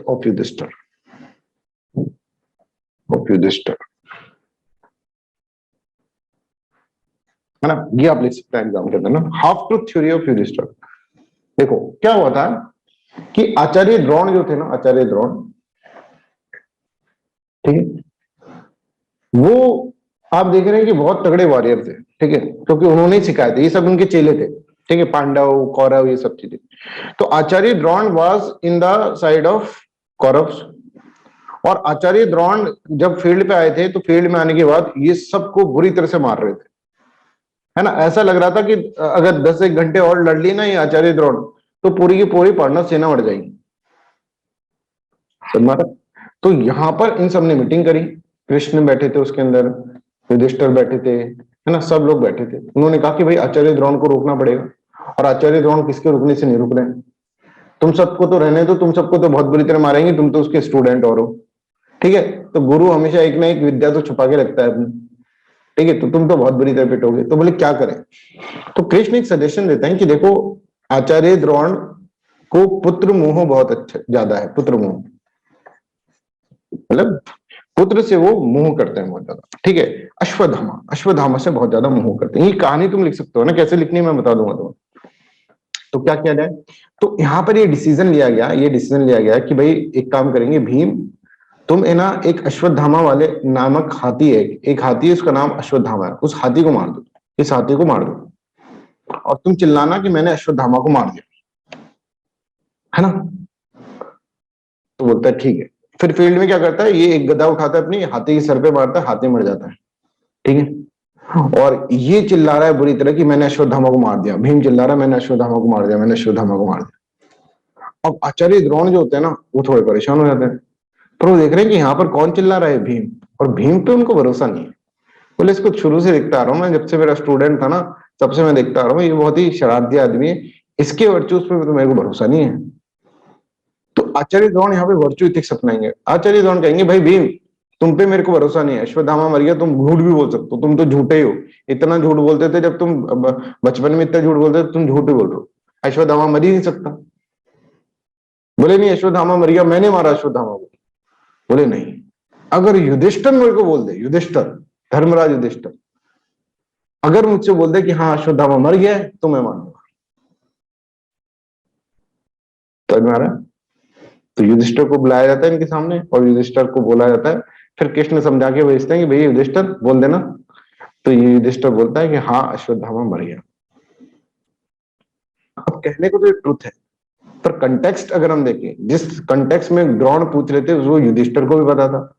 Of Yudhishthir, of Yudhishthir, है ना, ये आप लिख सकते हैं एग्जाम के अंदर ना, half truth theory of Yudhishthir. देखो क्या हुआ था कि आचार्य द्रोण जो थे ना, आचार्य द्रोण, ठीक है, वो आप देख रहे हैं कि बहुत तगड़े वॉरियर थे, ठीक है, क्योंकि उन्होंने ही सिखाए थे, ये सब उनके चेले थे, ठीक है, पांडव कौरव ये सब चीजें। तो Acharya Drona was in the side of Kauravas, और आचार्य द्रोण जब फील्ड पे आए थे तो फील्ड में आने के बाद ये सबको बुरी तरह से मार रहे थे, है ना, ऐसा लग रहा था कि अगर 10 घंटे और लड़ ली ना ये आचार्य द्रोण तो पूरी की पूरी पांडव सेना उड़ जाएगी, समझ। तो यहां पर इन सब ने मीटिंग करी, कृष्ण बैठे थे उसके अंदर, युधिष्ठिर बैठे थे, है ना, सब लोग बैठे थे। उन्होंने कहा कि भाई आचार्य द्रोण को रोकना पड़ेगा, और आचार्य द्रोण किसके रुकने से नहीं रुक रहे हैं, तुम सबको तो रहने दो, तुम सबको तो बहुत बुरी तरह मारेंगे, तुम तो उसके स्टूडेंट और हो, ठीक है, तो गुरु हमेशा एक ना एक विद्या तो छुपा के रखता है अपनी, ठीक है, तो तुम तो बहुत बुरी तरह पिटोगे, तो बोले क्या करें। तो कृष्ण एक सजेशन देते हैं कि देखो आचार्य द्रोण को पुत्र मोह बहुत अच्छा ज्यादा है, पुत्र मोह, मतलब पुत्र से वो मोह करते हैं बहुत ज्यादा, ठीक है, अश्वत्थामा, अश्वत्थामा से बहुत ज्यादा मोह करते हैं। ये कहानी तुम लिख सकते हो ना, कैसे लिखनी है मैं बता दूंगा तुम्हें। तो क्या किया जाए, तो यहां पर ये डिसीजन लिया गया, ये डिसीजन लिया गया कि भाई एक काम करेंगे भीम, तुम है ना एक अश्वत्थामा वाले नामक हाथी है, एक हाथी है उसका नाम अश्वत्थामा है, उस हाथी को मार दो, इस हाथी को मार दो, और तुम चिल्लाना कि मैंने अश्वत्थामा को मार दिया, है ना। तो बोलता है ठीक है। फिर फील्ड में क्या करता है, ये एक गदा उठाता है अपनी, हाथी के सर पे मारता है, हाथी मर जाता है, ठीक है, और ये चिल्ला रहा है बुरी तरह कि मैंने अश्वत्थामा को मार दिया, भीम चिल्ला रहा है मैंने अश्वत्थामा को मार दिया, मैंने अश्वत्थामा को मार दिया। अब आचार्य द्रोण जो होते हैं ना वो थोड़े परेशान हो जाते हैं, पर वो देख रहे हैं कि यहाँ पर कौन चिल्ला रहा है, भीम, और भीम पे उनको भरोसा नहीं है। बोले इसको शुरू से देखता आ रहा हूँ मैं, जब से मेरा स्टूडेंट था ना तब से मैं देखता आ रहा हूँ, ये बहुत ही शरारती आदमी है, इसके वर्चुअल पे तो मेरे को भरोसा नहीं है। तो आचार्य द्रोण यहाँ पे वर्चू इथिक्स अपनाएंगे। आचार्य द्रोण कहेंगे भाई भीम तुम पे मेरे को भरोसा नहीं है, अश्वत्थामा मर गया, तुम झूठ भी बोल सकते हो, तुम तो झूठे ही हो, इतना झूठ बोलते थे जब तुम बचपन में, इतना झूठ बोलते थे, तुम झूठ ही बोल रहे हो, अश्वत्थामा मर ही नहीं सकता। बोले नहीं अश्वत्थामा मर गया, मैंने मारा अश्वत्थामा को। बोले नहीं, अगर युधिष्ठिर मेरे को बोल दे, युधिष्ठिर, धर्मराज युधिष्ठिर अगर मुझसे बोल दे कि हाँ अश्वत्थामा मर गया है तो मैं मानूंगा। समझ में आ रहा है। तो युधिष्ठिर को बुलाया जाता है इनके सामने, और युधिष्ठिर को बोला जाता है, फिर कृष्ण समझा के भेजते हैं कि भैया युधिष्ठिर बोल देना। तो ये युधिष्ठिर बोलता है कि हाँ अश्वत्थामा मर गया। अब कहने को तो ये ट्रुथ है, पर कंटेक्स्ट अगर हम देखें, जिस कंटेक्स्ट में द्रोण पूछ रहे थे वो युधिष्ठिर को भी पता था,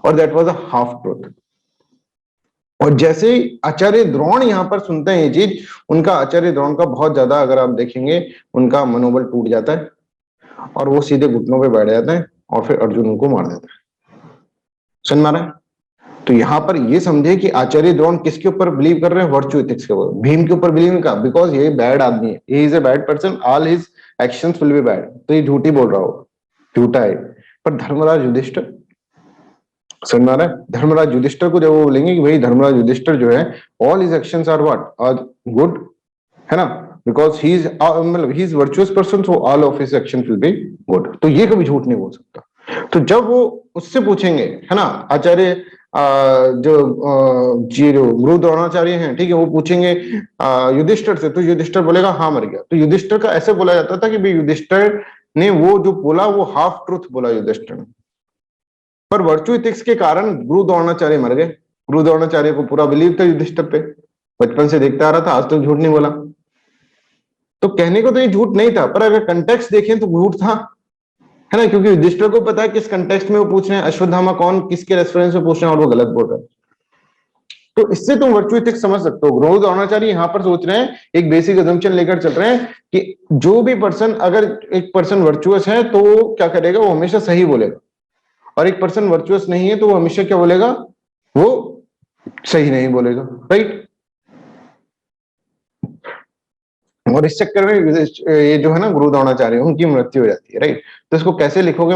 और that was a half truth. और जैसे ही आचार्य द्रोण यहां पर सुनते हैं ये चीज, उनका, आचार्य द्रोण का बहुत ज्यादा अगर आप देखेंगे उनका मनोबल टूट जाता है, और वो सीधे घुटनों पे बैठ जाते हैं, और फिर अर्जुन उनको मार देता है। सुन मारा। तो यहां पर ये समझे कि आचार्य द्रोण किसके ऊपर बिलीव कर रहे हैं, वर्चू एथिक्स के ऊपर, भीम के ऊपर बिलीव नहीं कर, बिकॉज ये बैड आदमी है, he is a bad person, all his actions will be bad, तो ये झूठी बोल रहा हो, झूठा है। पर धर्मराज युधिष्ठिर, समझ में आ रहा है, धर्मराज युधिष्ठिर को जब वो बोलेंगे कि भाई धर्मराज युधिष्ठिर जो है all his actions are what, are good, है ना, बिकॉज ही इज, मतलब he is virtuous person, so all of his actions will be good, तो ये कभी झूठ नहीं बोल सकता। तो जब वो उससे पूछेंगे, है ना, आचार्य जो जी जो गुरु द्रोणाचार्य हैं, ठीक है, वो पूछेंगे युधिष्ठिर से, तो युधिष्ठिर बोलेगा हाँ मर गया। तो युधिष्ठिर का ऐसे बोला जाता था कि भाई युधिष्ठिर ने वो जो बोला वो हाफ ट्रूथ बोला युधिष्ठिर ने, पर वर्चू इथिक्स के कारण गुरु द्रोणाचार्य मर गए। गुरु द्रोणाचार्य को पूरा बिलीव था युधिष्ठिर पे, बचपन से देखता आ रहा था, आज तक झूठ नहीं बोला। तो कहने को तो ये झूठ नहीं था, पर अगर कंटेक्स्ट देखें तो झूठ था, है ना, क्योंकि युधिष्ठिर को पता है किस कंटेक्स्ट में वो पूछ रहे हैं, अश्वत्थामा कौन, किसके रेफरेंस में पूछ रहे हैं, और वो गलत बोल रहे हैं। तो इससे तुम वर्चू इथिक्स समझ सकते हो। गुरु द्रोणाचार्य यहाँ पर सोच रहे हैं, एक बेसिक अजम्पशन लेकर चल रहे हैं कि जो भी पर्सन, अगर एक पर्सन वर्चुअस है तो वो क्या करेगा, वो हमेशा सही बोलेगा, और एक पर्सन वर्चुअस नहीं है तो वो हमेशा क्या बोलेगा, वो सही नहीं बोलेगा, राइट। और इस चक्कर में ये जो है ना गुरु द्रोणाचार्य, उनकी मृत्यु हो जाती है, राइट। तो इसको कैसे लिखोगे।